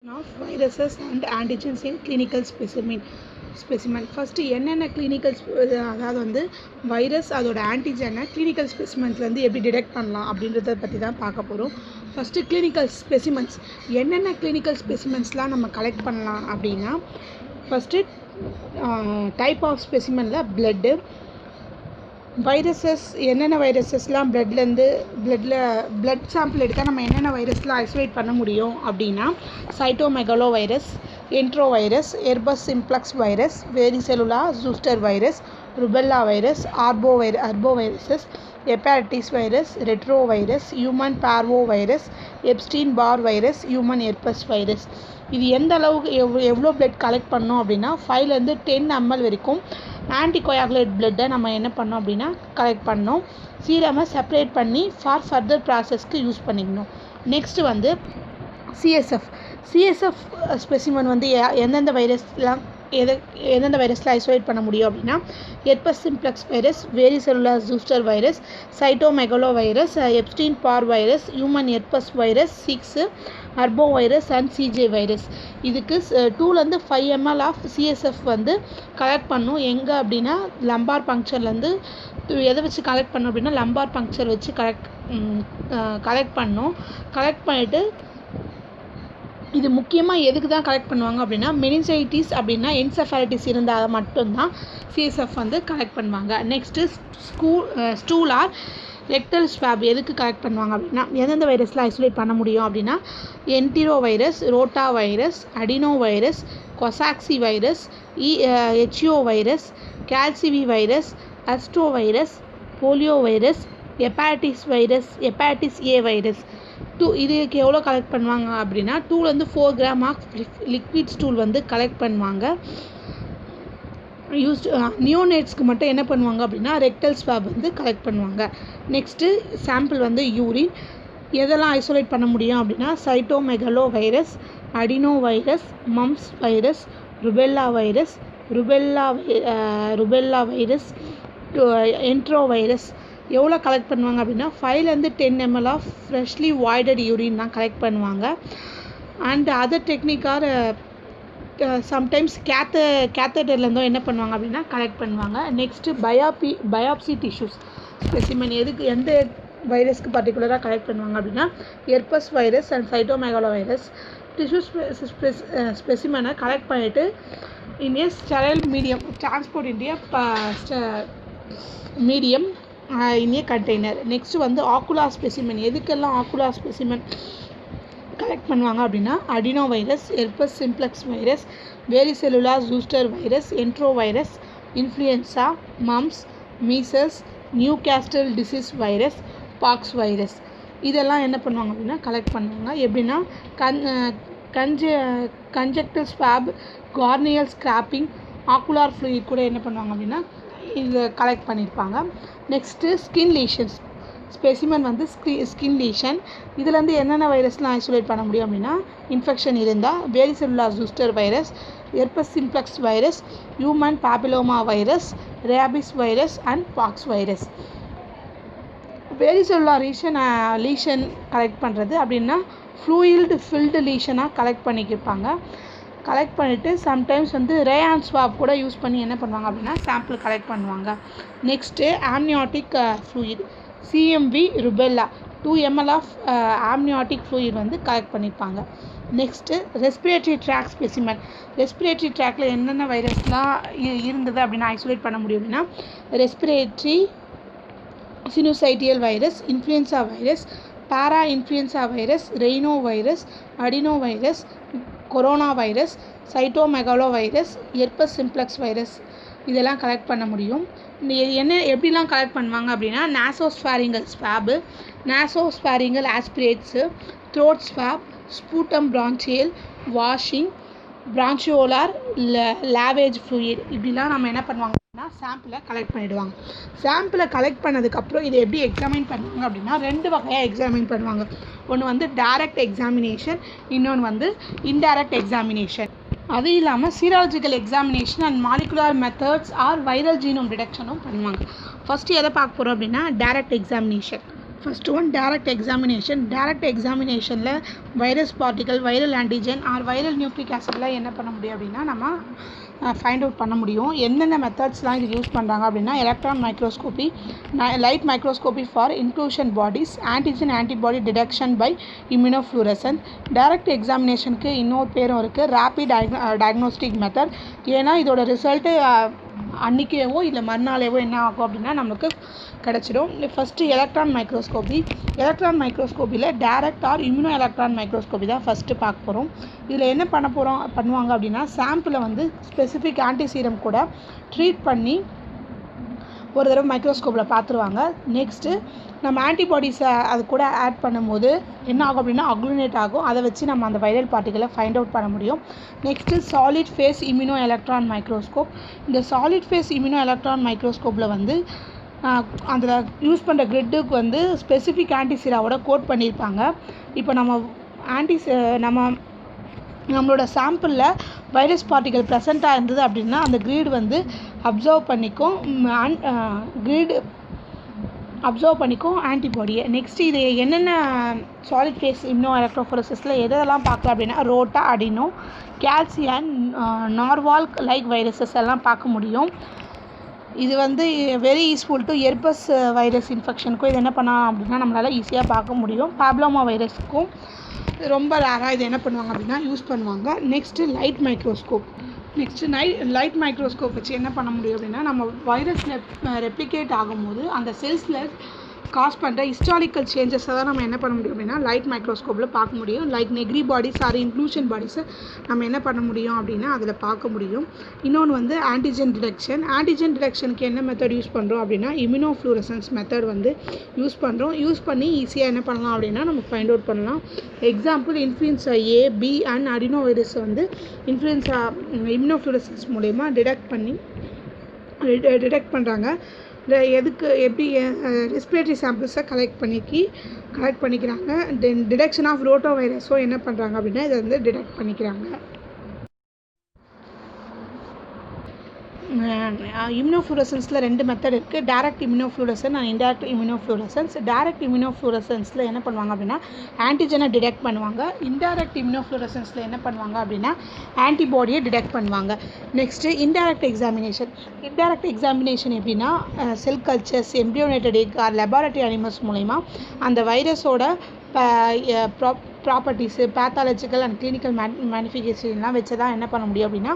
Of viruses and antigens in clinical specimen first என்னென்ன clinical அதாவது வந்து வைரஸ் அதோட ஆன்டிஜனை கிளினிக்கல் ஸ்பெசிமென்ஸ்லேருந்து எப்படி டிடெக்ட் பண்ணலாம் அப்படின்றத பற்றி தான் பார்க்க போகிறோம். ஃபஸ்ட்டு கிளினிக்கல் ஸ்பெசிமென்ஸ் என்னென்ன கிளினிக்கல் ஸ்பெசிமென்ஸ்லாம் நம்ம கலெக்ட் பண்ணலாம் அப்படின்னா, ஃபஸ்ட்டு டைப் ஆஃப் ஸ்பெசிமெனில் பிளட்டு வைரஸஸ் என்னென்ன வைரஸஸ்லாம் பிளட் சாம்பிள் எடுத்தால் நம்ம என்னென்ன வைரஸ்லாம் ஐசோலேட் பண்ண முடியும் அப்படின்னா, cytomegalovirus, enterovirus, herpes simplex virus, varicella zoster virus, rubella virus, arboviruses, hepatitis virus, retrovirus, human parvovirus, Epstein Barr virus, human herpes virus. இது எந்த அளவுக்கு எவ்வளோ பிளட் கலெக்ட் பண்ணோம் அப்படின்னா 5லேருந்து 10 ml வரைக்கும் ஆன்டிகோயாகுலேட் பிளட்டை நம்ம என்ன பண்ணோம் அப்படின்னா கலெக்ட் பண்ணோம். சீரமை செப்பரேட் பண்ணி ஃபார் ஃபர்தர் ப்ராசஸ்க்கு யூஸ் பண்ணிக்கணும். நெக்ஸ்ட்டு வந்து சிஎஸ்எஃப் ஸ்பெசிமன் வந்து எந்தெந்த வைரஸில் ஐசோலேட் பண்ண முடியும் அப்படின்னா, herpes simplex virus, varicella zoster virus, cytomegalovirus, Epstein Barr virus, human herpes virus 6, arbovirus and CJ virus. இதுக்கு 2லேருந்து 5 ml ஆஃப் சிஎஸ்எஃப் வந்து கலெக்ட் பண்ணும். எங்கே அப்படின்னா லம்பார் பங்க்சர்லேருந்து எதை வச்சு கலெக்ட் பண்ணோம் அப்படின்னா லம்பார் பங்க்சர் வச்சு கலெக்ட் பண்ணோம். கலெக்ட் பண்ணிவிட்டு இது முக்கியமாக எதுக்கு தான் கலெக்ட் பண்ணுவாங்க அப்படின்னா, மெனிஞ்சைட்டிஸ் அப்படின்னா என்செஃபாலிட்டிஸ் இருந்தால் மட்டும்தான் சிஎஸ்எஃப் வந்து கலெக்ட் பண்ணுவாங்க. Next stool or rectal swab எதுக்கு கலெக்ட் பண்ணுவாங்க அப்படின்னா, எந்தெந்த வைரஸில் ஐசோலேட் பண்ண முடியும் அப்படின்னா, enterovirus, rotavirus, adenovirus, coxsackievirus, echovirus, calicivirus, astrovirus, poliovirus, hepatitis A virus. இதுக்கு எவ்வளோ கலெக்ட் பண்ணுவாங்க அப்படின்னா 2லேருந்து 4 கிராம் ஆஃப் லிக்விட் ஸ்டூல் வந்து கலெக்ட் பண்ணுவாங்க. நியோனேட்ஸ்க்கு மட்டும் என்ன பண்ணுவாங்க அப்படின்னா ரெக்டல் ஸ்வாப் வந்து கலெக்ட் பண்ணுவாங்க. நெக்ஸ்ட்டு சாம்பிள் வந்து யூரின் எதெல்லாம் ஐசோலேட் பண்ண முடியும் அப்படின்னா, cytomegalovirus, adenovirus, mumps virus, rubella virus, enterovirus. எவ்வளோ கலெக்ட் பண்ணுவாங்க அப்படின்னா 5லேருந்து 10 ml of freshly voided urine தான் கலெக்ட் பண்ணுவாங்க. அண்ட் அதர் டெக்னிக்காக சம்டைம்ஸ் கேத்தடர்லேருந்தோ என்ன பண்ணுவாங்க அப்படின்னா கலெக்ட் பண்ணுவாங்க. நெக்ஸ்ட்டு பயாப்சி டிஷ்யூஸ் ஸ்பெசிமன் எந்த வைரஸ்க்கு பர்டிகுலராக கலெக்ட் பண்ணுவாங்க அப்படின்னா, herpes virus and cytomegalovirus. Tissues ஸ்பெசிமனை கலெக்ட் பண்ணிவிட்டு in a sterile medium transport in medium in a container. Next வந்து ஆக்குலார் ஸ்பெசிமன் எதுக்கெல்லாம் ஆக்குலார் ஸ்பெசிமன் கலெக்ட் பண்ணுவாங்க அப்படின்னா, adenovirus, herpes simplex virus, varicella zoster virus, enterovirus, influenza, mumps, measles, Newcastle disease virus, pox virus. இதெல்லாம் என்ன பண்ணுவாங்க அப்படின்னா collect பண்ணுவாங்க. எப்படின்னா conjunctival swab, corneal scraping, ocular fluid கூட என்ன பண்ணுவாங்க அப்படின்னா இதை கலெக்ட் பண்ணியிருப்பாங்க. நெக்ஸ்ட்டு ஸ்கின் லீஷன்ஸ் ஸ்பெசிமன் வந்து ஸ்கின் லீஷன் இதுலேருந்து என்னென்ன வைரஸ்லாம் ஐசோலேட் பண்ண முடியும் அப்படின்னா, இன்ஃபெக்ஷன் இருந்தால் varicella zoster virus, herpes simplex virus, human papillomavirus, rabies virus and pox virus. Varicella lesion collect பண்ணுறது அப்படின்னா ஃப்ளூயில்டு லீஷனாக கலெக்ட் பண்ணிக்கிருப்பாங்க. கலெக்ட் பண்ணிவிட்டு சம்டைம்ஸ் வந்து ரேயான் ஸ்வாப் கூட யூஸ் பண்ணி என்ன பண்ணுவாங்க அப்படின்னா சாம்பிள் கலெக்ட் பண்ணுவாங்க. Next amniotic fluid CMV rubella 2 ml of amniotic fluid வந்து கலெக்ட் பண்ணியிருப்பாங்க. Next respiratory track specimen respiratory ட்ராக்கில் என்னென்ன வைரஸ்லாம் இருந்தது அப்படின்னா ஐசோலேட் பண்ண முடியும் அப்படின்னா, respiratory syncytial virus, influenza virus, parainfluenza virus, rhinovirus, adenovirus, coronavirus, cytomegalovirus, herpes simplex virus இதெல்லாம் கலெக்ட் பண்ண முடியும். எப்படிலாம் கலெக்ட் பண்ணுவாங்க அப்படின்னா, nasopharyngeal swab, nasopharyngeal aspirates, throat swab, sputum bronchial, washing, bronchiolar lavage fluid இப்படிலாம் நம்ம என்ன பண்ணுவாங்க அப்படின்னா சாம்பிளை கலெக்ட் பண்ணிவிடுவாங்க. சாம்பிளை கலெக்ட் பண்ணதுக்கப்புறம் இதை எப்படி எக்ஸாமின் பண்ணுவாங்க அப்படின்னா 2 வகையாக எக்ஸாமின் பண்ணுவாங்க. ஒன்று வந்து டைரக்ட் எக்ஸாமினேஷன், இன்னொன்று வந்து இன்டைரக்ட் எக்ஸாமினேஷன். அது இல்லாமல் serological examination and molecular methods or viral genome டிடெக்ஷனும் பண்ணுவாங்க. ஃபஸ்ட்டு எதை பார்க்க போகிறோம் அப்படின்னா direct examination. First one direct examination. Direct எக்ஸாமினேஷனில் virus particle, viral antigen or viral nucleic ஆசிட்லாம் என்ன பண்ண முடியும் அப்படின்னா நம்ம ஃபைண்ட் அவுட் பண்ண முடியும். என்னென்ன மெத்தட்ஸ்லாம் இது யூஸ் பண்ணுறாங்க அப்படின்னா electron microscopy, light microscopy for inclusion bodies, antigen antibody detection by immunofluorescence. Direct எக்ஸாமினேஷனுக்கு இன்னொரு பேரும் இருக்குது, ரேபிட் டயக்னோஸ்டிக் மெத்தட். ஏன்னா இதோட ரிசல்ட்டு அன்றைக்கேவோ இல்லை மறுநாளேவோ என்ன ஆகும் அப்படின்னா நம்மளுக்கு கிடச்சிடும். First electron microscopy. எலக்ட்ரான் மைக்ரோஸ்கோப்பியில் direct or immuno electron microscopy தான் ஃபஸ்ட்டு பார்க்க போகிறோம். இதில் என்ன பண்ணுவாங்க அப்படின்னா சாம்பிளை வந்து ஸ்பெசிஃபிக் ஆன்டிசீரம் கூட ட்ரீட் பண்ணி ஒரு தடவை மைக்ரோஸ்கோப்பில் பார்த்துருவாங்க. நெக்ஸ்ட்டு நம்ம ஆன்டிபாடிஸை அது கூட ஆட் பண்ணும்போது என்ன ஆகும் அப்படின்னா அக்ளூனேட் ஆகும். அதை வச்சு நம்ம அந்த வைரல் பார்ட்டிகளை ஃபைண்ட் அவுட் பண்ண முடியும். Next solid face immuno electron microscope. இந்த சாலிட் ஃபேஸ் இம்யூனோ எலக்ட்ரான் மைக்ரோஸ்கோப்பில் வந்து அதில் யூஸ் பண்ணுற கிரிட்டுக்கு வந்து ஸ்பெசிஃபிக் ஆன்டிசீராவோட கோட் பண்ணியிருப்பாங்க. இப்போ நம்மளோட சாம்பிளில் வைரஸ் பார்ட்டிகல் ப்ரெசண்ட்டாக இருந்தது அப்படின்னா அந்த கிரீடு வந்து அப்சர்வ் பண்ணிக்கும் ஆன்டிபாடியை. நெக்ஸ்ட் இது என்னென்ன சாலிட் ஃபேஸ் இம்யூனோ எலக்ட்ரோஃபோரசிஸில் எதெல்லாம் பார்க்கலாம் அப்படின்னா ரோட்டா, அடினோ, கால்சியம், நார்வால்க் லைக் வைரஸஸ் எல்லாம் பார்க்க முடியும். இது வந்து வெரி யூஸ்ஃபுல் டு எர்பஸ் வைரஸ் இன்ஃபெக்ஷனுக்கும் இது என்ன பண்ணலாம் அப்படின்னா நம்மளால் ஈஸியாக பார்க்க முடியும். பாப்லோமா வைரஸுக்கும் ரொம்ப ரேராக இது என்ன பண்ணுவாங்க அப்படின்னா யூஸ் பண்ணுவாங்க. Next light microscope. Light microscope வச்சு என்ன பண்ண முடியும் அப்படின்னா நம்ம வைரஸில் ரெப்ளிகேட் ஆகும்போது அந்த செல்ஸில் காஸ் பண்ணுற ஹிஸ்டாரிக்கல் சேஞ்சஸை தான் நம்ம என்ன பண்ண முடியும் அப்படின்னா லைட் மைக்ரோஸ்கோப்பில் பார்க்க முடியும். Like Negri bodies or inclusion பாடிஸை நம்ம என்ன பண்ண முடியும் அப்படின்னா அதில் பார்க்க முடியும். இன்னொன்று வந்து ஆன்டிஜன் டிடெக்ஷன். ஆன்டிஜன் டிடெக்ஷனுக்கு என்ன மெத்தட் யூஸ் பண்ணுறோம் அப்படின்னா இம்யூனோஃப்ளூரசன்ஸ் மெத்தட் வந்து யூஸ் பண்ணுறோம். யூஸ் பண்ணி ஈஸியாக என்ன பண்ணலாம் அப்படின்னா நம்ம ஃபைண்ட் அவுட் பண்ணலாம். Example influenza A, B and அடினோ வைரஸை வந்து இன்ஃப்ளூயன்ஸா இம்யூனோஃப்ளூரசன்ஸ் மூலயமா டிடெக்ட் பண்ணுறாங்க. எதுக்கு எப்படி ரெஸ்பிரேட்டரி சாம்பிள்ஸை கலெக்ட் பண்ணிக்கிறாங்க. தென் டிடெக்ஷன் ஆஃப் ரோட்டோ வைரஸும் என்ன பண்ணுறாங்க அப்படின்னா இதை வந்து டிடெக்ட் பண்ணிக்கிறாங்க. இம்யூனோஃப்ளூரசன்ஸில் ரெண்டு மெத்தட் இருக்குது, டைரக்ட் இம்யூனோஃப்ளூரசன் அண்ட் இன்டைரக்ட் இம்யூனோஃப்ளூரசன்ஸ். டைரக்ட் இம்யூனோஃப்ளூரசன்ஸில் என்ன பண்ணுவாங்க அப்படின்னா ஆன்டிஜனை டிடெக்ட் பண்ணுவாங்க. இன்டைரக்ட் இம்யூனோஃப்ளூரசன்ஸில் என்ன பண்ணுவாங்க அப்படின்னா ஆன்டிபாடியை டிடெக்ட் பண்ணுவாங்க. Next indirect examination. Indirect examination எப்படின்னா cell cultures, embryonated egg or laboratory animals மூலமா அந்த வைரஸோட ப்ராப்பர்ட்டிஸு, பேத்தாலஜிக்கல் அண்ட் கிளினிக்கல் மேனிஃபிகேஷன்லாம் வச்சு தான் என்ன பண்ண முடியும் அப்படின்னா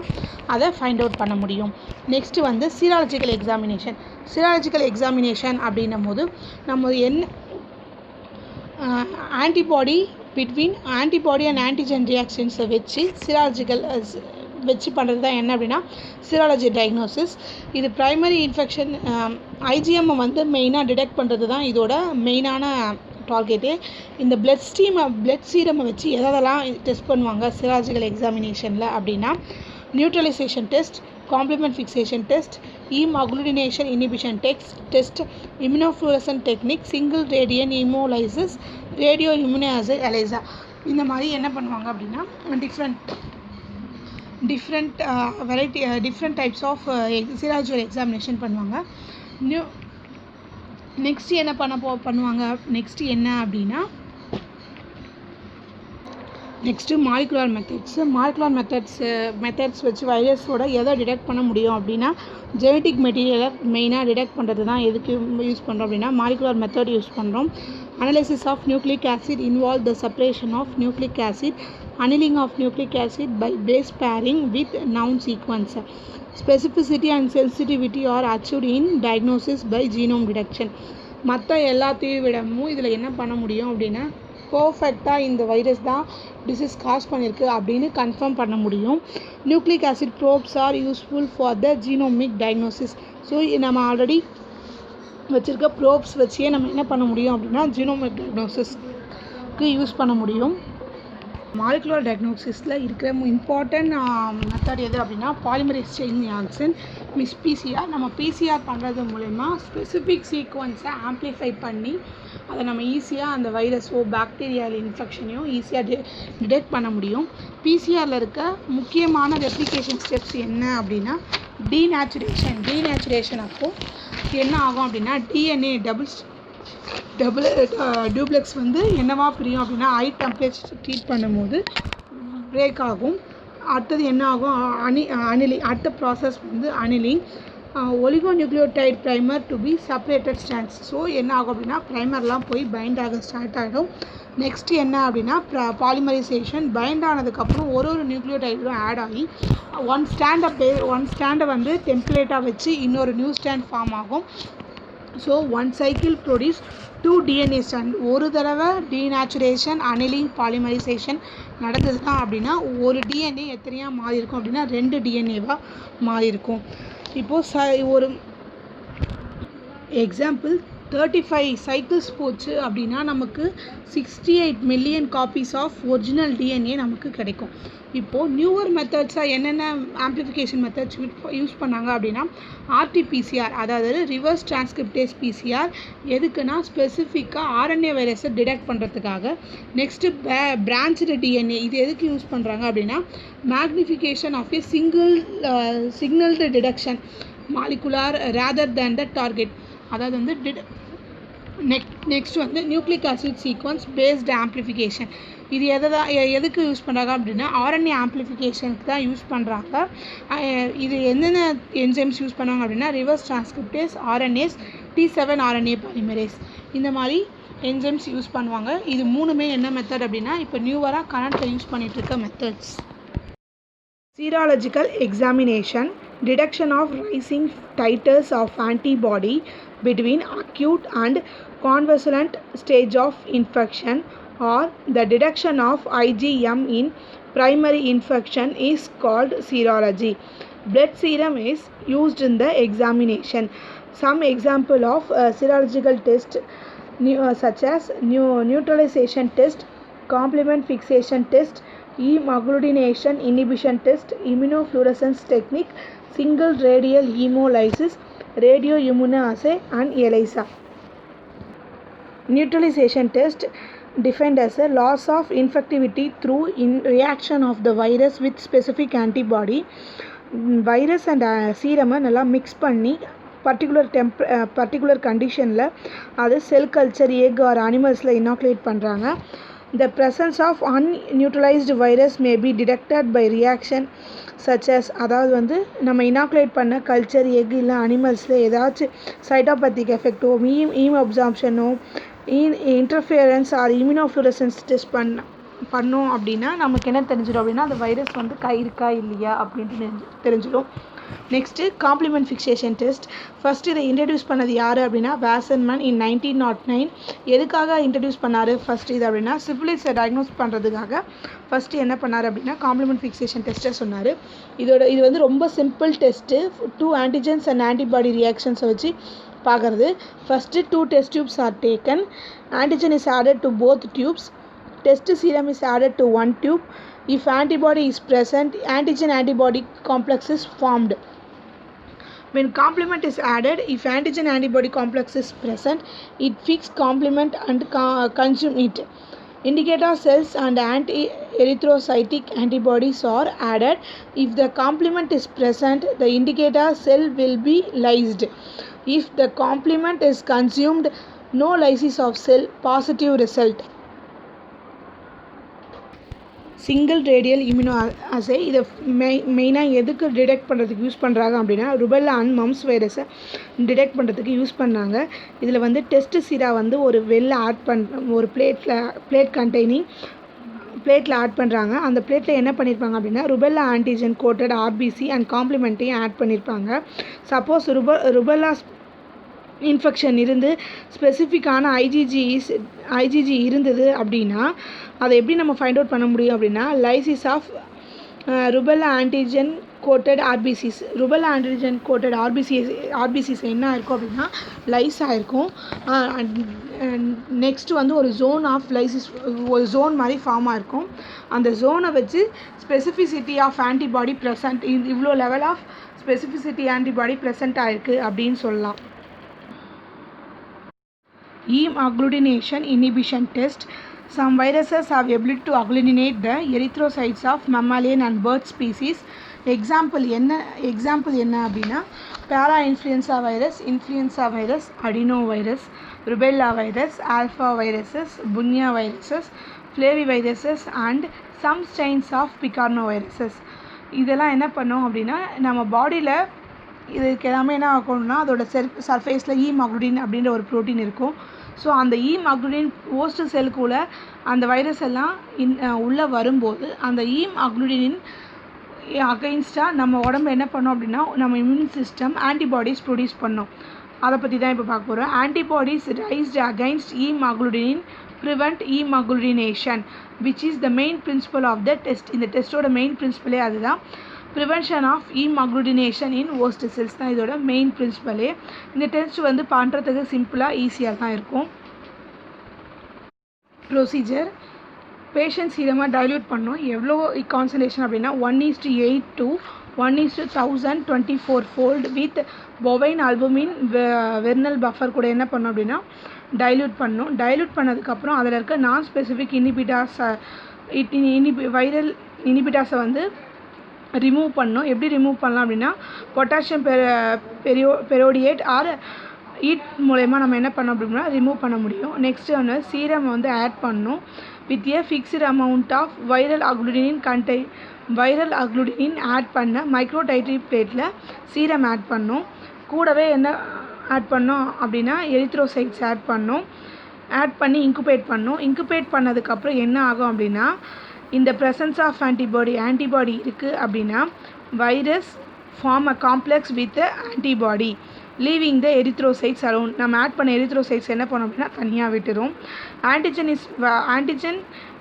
அதை ஃபைண்ட் அவுட் பண்ண முடியும். நெக்ஸ்ட்டு வந்து சீராலஜிக்கல் எக்ஸாமினேஷன். சீராலஜிக்கல் எக்ஸாமினேஷன் அப்படின்னும் போது நம்ம ஆன்டிபாடி அண்ட் ஆன்டிஜன் ரியாக்ஷன்ஸை வச்சு வச்சு பண்ணுறது தான் என்ன அப்படின்னா சீராலஜி டயக்னோசிஸ். இது ப்ரைமரி இன்ஃபெக்ஷன் ஐஜிஎம் வந்து மெயினாக டிடெக்ட் பண்ணுறது தான் இதோட மெயினான டார்கெட்டே. இந்த பிளட் சீரமை வச்சு எதெல்லாம் டெஸ்ட் பண்ணுவாங்க சீராலஜிக்கல் எக்ஸாமினேஷனில் அப்படின்னா neutralization test, complement fixation test, agglutination inhibition test, immunofluorescence technique, single radial haemolysis, radio immunoassay ELISA. இந்த மாதிரி என்ன பண்ணுவாங்க அப்படின்னா different types of serological examination பண்ணுவாங்க. நெக்ஸ்ட்டு என்ன பண்ணுவாங்க நெக்ஸ்ட்டு என்ன அப்படின்னா நெக்ஸ்ட்டு மாலிகுலர் மெத்தட்ஸ் வச்சு வைரஸோட எதை டிடெக்ட் பண்ண முடியும் அப்படின்னா ஜெனட்டிக் மெட்டீரியலை மெயினாக டிடெக்ட் பண்ணுறது தான் எதுக்கு யூஸ் பண்ணுறோம் அப்படின்னா மாலிகுலர் மெத்தட் யூஸ் பண்ணுறோம். Analysis of nucleic acid involve the separation of nucleic acid, annealing of nucleic acid by base pairing with noun sequence. Specificity and sensitivity are achieved in diagnosis by genome detection. மற்ற எல்லாத்தையும் விடவும் இதில் என்ன பண்ண முடியும் அப்படின்னா பர்ஃபெக்டாக இந்த வைரஸ் தான் டிசீஸ் காஸ் பண்ணியிருக்கு அப்படின்னு கன்ஃபார்ம் பண்ண முடியும். Nucleic acid probes are useful for the genomic diagnosis. So நம்ம ஆல்ரெடி வச்சுருக்க ப்ரோப்ஸ் வச்சே நம்ம என்ன பண்ண முடியும் அப்படின்னா ஜீனோமிக் டயக்னோசிஸ்க்கு யூஸ் பண்ண முடியும். மாலிகுலர் டயக்னோசிஸில் இருக்கிற இம்பார்ட்டன்ட் மெத்தட் எது அப்படின்னா பாலிமரேஸ் செயின் ரியாக்ஷன் PCR. நம்ம PCR பண்ணுறது மூலமா ஸ்பெசிஃபிக் சீக்வன்ஸை ஆம்ப்ளிஃபை பண்ணி அதை நம்ம ஈஸியாக அந்த வைரஸோ பாக்டீரியால் இன்ஃபெக்ஷனையும் ஈஸியாக டிடெக்ட் பண்ண முடியும். PCRல இருக்க முக்கியமான ரெப்ளிகேஷன் ஸ்டெப்ஸ் என்ன அப்படின்னா டீநேச்சுரேஷன் அப்போது என்ன ஆகும் அப்படின்னா DNA டியூப்ளெக்ஸ் வந்து என்னவா பிரியும் அப்படின்னா ஹை டெம்பரேச்சர் ட்ரீட் பண்ணும்போது பிரேக் ஆகும். அடுத்தது என்ன ஆகும், அனிலிங். அடுத்த ப்ராசஸ் வந்து annealing. Oligonucleotide primer to be separated strands. So என்ன ஆகும் அப்படின்னா ப்ரைமர்லாம் போய் பைண்ட் ஆக ஸ்டார்ட் ஆகிடும். நெக்ஸ்ட் என்ன அப்படின்னா பாலிமரைசேஷன். பைண்ட் ஆனதுக்கப்புறம் ஒரு நியூக்ளியோடைடும் ஆட் ஆகி ஒன் ஸ்டாண்டை வந்து டெம்ப்ளேட்டாக வச்சு இன்னொரு நியூ ஸ்டாண்ட் ஃபார்ம் ஆகும். So one cycle produce 2 DNA stand. ஒரு தடவை டீநேச்சுரேஷன் அனிலிங் பாலிமரைசேஷன் நடந்ததுன்னா அப்படின்னா ஒரு டிஎன்ஏ எத்தனையாக மாறி இருக்கும் அப்படின்னா 2 டிஎன்ஏவாக மாறி இருக்கும். இப்போது ஒரு எக்ஸாம்பிள் 35 சைக்கிள்ஸ் போச்சு அப்படின்னா நமக்கு 68 million copies of original DNA நமக்கு கிடைக்கும். இப்போது நியூவர் மெத்தட்ஸாக என்னென்ன ஆம்ப்ளிஃபிகேஷன் மெத்தட்ஸ் யூஸ் பண்ணாங்க அப்படின்னா RT-PCR, அதாவது ரிவர்ஸ் டிரான்ஸ்கிரிப்டேஸ் PCR. எதுக்குன்னா ஸ்பெசிஃபிக்காக RNA வைரஸை டிடெக்ட் பண்ணுறதுக்காக. நெக்ஸ்ட்டு பிரான்ச்டு டிஎன்ஏ, இது எதுக்கு யூஸ் பண்ணுறாங்க அப்படின்னா magnification of a signal detection molecular rather than the target. அதாவது வந்து நெக்ஸ்ட் வந்து nucleic acid sequence based amplification. இது எதுக்கு யூஸ் பண்ணுறாங்க அப்படின்னா RNA ஆம்ப்ளிஃபிகேஷனுக்கு தான் யூஸ் பண்ணுறாங்க. இது என்னென்ன என்சைம்ஸ் யூஸ் பண்ணுவாங்க அப்படின்னா reverse transcriptase, RNase, T7 RNA polymerase, இந்த மாதிரி என்சைம்ஸ் யூஸ் பண்ணுவாங்க. இது மூணுமே என்ன மெத்தட் அப்படின்னா இப்போ நியூவராக கரண்ட்டில் யூஸ் பண்ணிகிட்டு இருக்க methods. Serological examination, detection of rising titers of antibody between acute and convalescent stage of infection, or the detection of IgM in primary infection is called serology. Blood serum is used in the examination. Some example of serological test such as neutralization test, complement fixation test, hemagglutination inhibition test, immunofluorescence technique, single radial hemolysis, radioimmunoassay and ELISA. Neutralization test defined as a loss of infectivity through reaction of the virus with specific antibody. Virus and serum நல்லா mix பண்ணி particular கண்டிஷனில் அது cell culture egg or அனிமல்ஸில் inoculate பண்ணுறாங்க. The presence of unneutralized virus may be detected by reaction such as, அதாவது வந்து நம்ம inoculate பண்ண கல்ச்சர் எக் இல்லை அனிமல்ஸில் ஏதாச்சும் சைட்டோபேத்திக் எஃபெக்டோ ஹீம் அப்சார்ப்ஷனோ இன்டர்ஃபியரன்ஸ் ஆர் இம்யூனோஃப்ளூரசன்ஸ் டெஸ்ட் பண்ணோம் அப்படின்னா நமக்கு என்ன தெரிஞ்சிடும் அப்படின்னா அந்த வைரஸ் வந்து இருக்கா இல்லையா அப்படின்ட்டு தெரிஞ்சிடும். Next complement fixation test. First இதை இன்ட்ரடியூஸ் பண்ணது யார் அப்படின்னா வாசன்மேன் இன் 1909. எதுக்காக இன்ட்ரடியூஸ் பண்ணார் ஃபஸ்ட்டு இது அப்படின்னா சிஃபிலிஸை டயக்னோஸ் பண்ணுறதுக்காக ஃபஸ்ட்டு என்ன பண்ணார் அப்படின்னா காம்ப்ளிமெண்ட் ஃபிக்சேஷன் டெஸ்ட்டை சொன்னார். இது வந்து ரொம்ப simple test. 2 antigens and antibody ரியாக்ஷன்ஸை வச்சு பார்க்குறது. First 2 test tubes are taken. Antigen is added to both tubes. Test serum is added to one tube. If antibody is present, antigen-antibody complex is formed. When complement is added, if antigen-antibody complex is present, it fixes complement and consume it. Indicator cells and anti-erythrocytic antibodies are added. If the complement is present, the indicator cell will be lysed. If the complement is consumed, no lysis of cell, positive result. Single radial immunoassay இதை மெயினாக எதுக்கு detect பண்ணுறதுக்கு use பண்ணுறாங்க அப்படின்னா rubella and mumps வைரஸை detect பண்ணுறதுக்கு use பண்ணாங்க. இதில் வந்து டெஸ்ட் சீரா வந்து ஒரு ஒரு பிளேட் கண்டெய்னிங் பிளேட்டில் ஆட் பண்ணுறாங்க. அந்த பிளேட்டில் என்ன பண்ணியிருப்பாங்க அப்படின்னா rubella antigen coated RBC and காம்ப்ளிமெண்ட்டையும் ஆட் பண்ணியிருப்பாங்க. சப்போஸ் ருபெல்லா இன்ஃபெக்ஷன் இருந்து ஸ்பெசிஃபிக்கான ஐஜிஜி இருந்தது அப்படின்னா அதை எப்படி நம்ம ஃபைண்ட் அவுட் பண்ண முடியும் அப்படின்னா lysis of rubella antigen coated RBCs. Rubella antigen coated RBCs என்ன இருக்கும் அப்படின்னா லைஸ் ஆகிருக்கும். நெக்ஸ்ட்டு வந்து ஒரு ஜோன் ஆஃப் லைசிஸ், ஒரு ஜோன் மாதிரி ஃபார்ம் ஆகிருக்கும். அந்த ஜோனை வச்சு ஸ்பெசிஃபிசிட்டி ஆஃப் ஆன்டிபாடி ப்ரெசன்ட், இவ்வளோ level of specificity antibody present ஆகிருக்கு அப்படின்னு சொல்லலாம். Hemagglutination inhibition test. Some viruses have ability to agglutinate the erythrocytes of mammalian and bird species. Example என்ன அப்படின்னா பேரா influenza virus, adeno virus, rubella virus, alpha viruses, bunya viruses, flaviviruses and some strains of picornaviruses. இதெல்லாம் என்ன பண்ணோம் அப்படின்னா நம்ம பாடியில் இதுக்கு எல்லாமே என்ன ஆகணும்னா அதோட சர்ஃபேஸில் ஈமாக்ளுடின் அப்படின்ற ஒரு ப்ரோட்டீன் இருக்கும். ஸோ அந்த ஈமாக்ளுடின் ஹோஸ்ட் செல்லுக்குள்ளே அந்த வைரஸ் எல்லாம் உள்ளே வரும்போது அந்த ஈமாக்ளுடினின் அகைன்ஸ்டாக நம்ம உடம்பு என்ன பண்ணோம் அப்படின்னா நம்ம இம்யூன் சிஸ்டம் ஆன்டிபாடிஸ் ப்ரொடியூஸ் பண்ணோம். அதை பற்றி தான் இப்போ பார்க்க போகிறோம். Antibodies raised against haemagglutinin prevent haemagglutination which is the main principle of the test. இந்த டெஸ்ட்டோட மெயின் பிரின்சிபலே அதுதான். Prevention of haemagglutination in host cells தான் இதோட மெயின் பிரின்சிபலே. இந்த டெஸ்ட் வந்து பண்ணுறதுக்கு சிம்பிளாக ஈஸியாக தான் இருக்கும். ப்ரொசீஜர்: பேஷண்ட் சீரமாக டைல்யூட் பண்ணோம். எவ்வளோ கான்சன்ட்ரேஷன் அப்படின்னா 1:8 to 1:1000 24 fold with bovine albumin Vernal buffer கூட என்ன பண்ணோம் அப்படின்னா டைல்யூட் பண்ணோம். டைல்யூட் பண்ணதுக்கப்புறம் அதில் இருக்க நான் ஸ்பெசிஃபிக் வைரல் இனிபிட்டாஸை வந்து ரிமூவ் பண்ணோம். எப்படி ரிமூவ் பண்ணலாம் அப்படின்னா பொட்டாசியம் பெரோடியேட் ஆர் ஈட் மூலயமா நம்ம என்ன பண்ணோம் அப்படின்னா ரிமூவ் பண்ண முடியும். நெக்ஸ்ட்டு வந்து சீரம் வந்து ஆட் பண்ணோம் with a fixed amount of viral agglutinin add பண்ண மைக்ரோடைட்ரி பிளேட்டில் சீரம் ஆட் பண்ணோம். கூடவே என்ன ஆட் பண்ணோம் அப்படின்னா எரித்ரோசைட்ஸ் ஆட் பண்ணோம். ஆட் பண்ணி இன்குபேட் பண்ணோம். இன்குபேட் பண்ணதுக்கப்புறம் என்ன ஆகும் அப்படின்னா இந்த ப்ரெசன்ஸ் ஆஃப் ஆன்டிபாடி இருக்குது அப்படின்னா virus form a complex with antibody leaving the erythrocytes alone. நம்ம ஆட் பண்ண எரித்ரோசைட்ஸ் என்ன பண்ணோம் அப்படின்னா தனியாக விட்டுரும். Antigen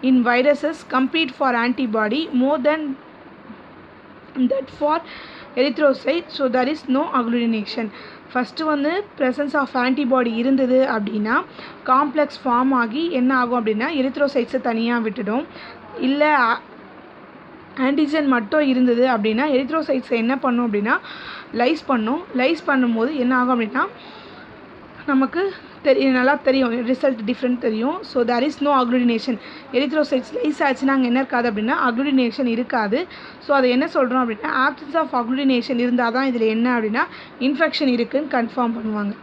in viruses compete for antibody more than that for erythrocyte. So there is no agglutination. First வந்து ப்ரெசன்ஸ் ஆஃப் ஆன்டிபாடி இருந்தது அப்படின்னா காம்ப்ளெக்ஸ் ஃபார்ம் ஆகி என்ன ஆகும் அப்படின்னா எரித்ரோசைட்ஸை தனியாக விட்டுடும். இல்லை ஆன்டிஜன் மட்டும் இருந்தது அப்படின்னா எரித்ரோசைட்ஸை என்ன பண்ணும் அப்படின்னா லைஸ் பண்ணும்போது என்ன ஆகும் அப்படின்னா நமக்கு நல்லா தெரியும் ரிசல்ட் டிஃப்ரெண்ட் தெரியும். So there is no agglutination. Erythrocytes lyse ஆச்சுன்னா அங்கே என்ன இருக்காது அப்படின்னா அக்ளுடினேஷன் இருக்காது. ஸோ அதை என்ன சொல்கிறோம் அப்படின்னா ஆப்சன்ஸ் ஆஃப் அக்ளுடினேஷன் இருந்தால் தான் இதில் என்ன அப்படின்னா இன்ஃபெக்ஷன் இருக்குதுன்னு கன்ஃபார்ம் பண்ணுவாங்க.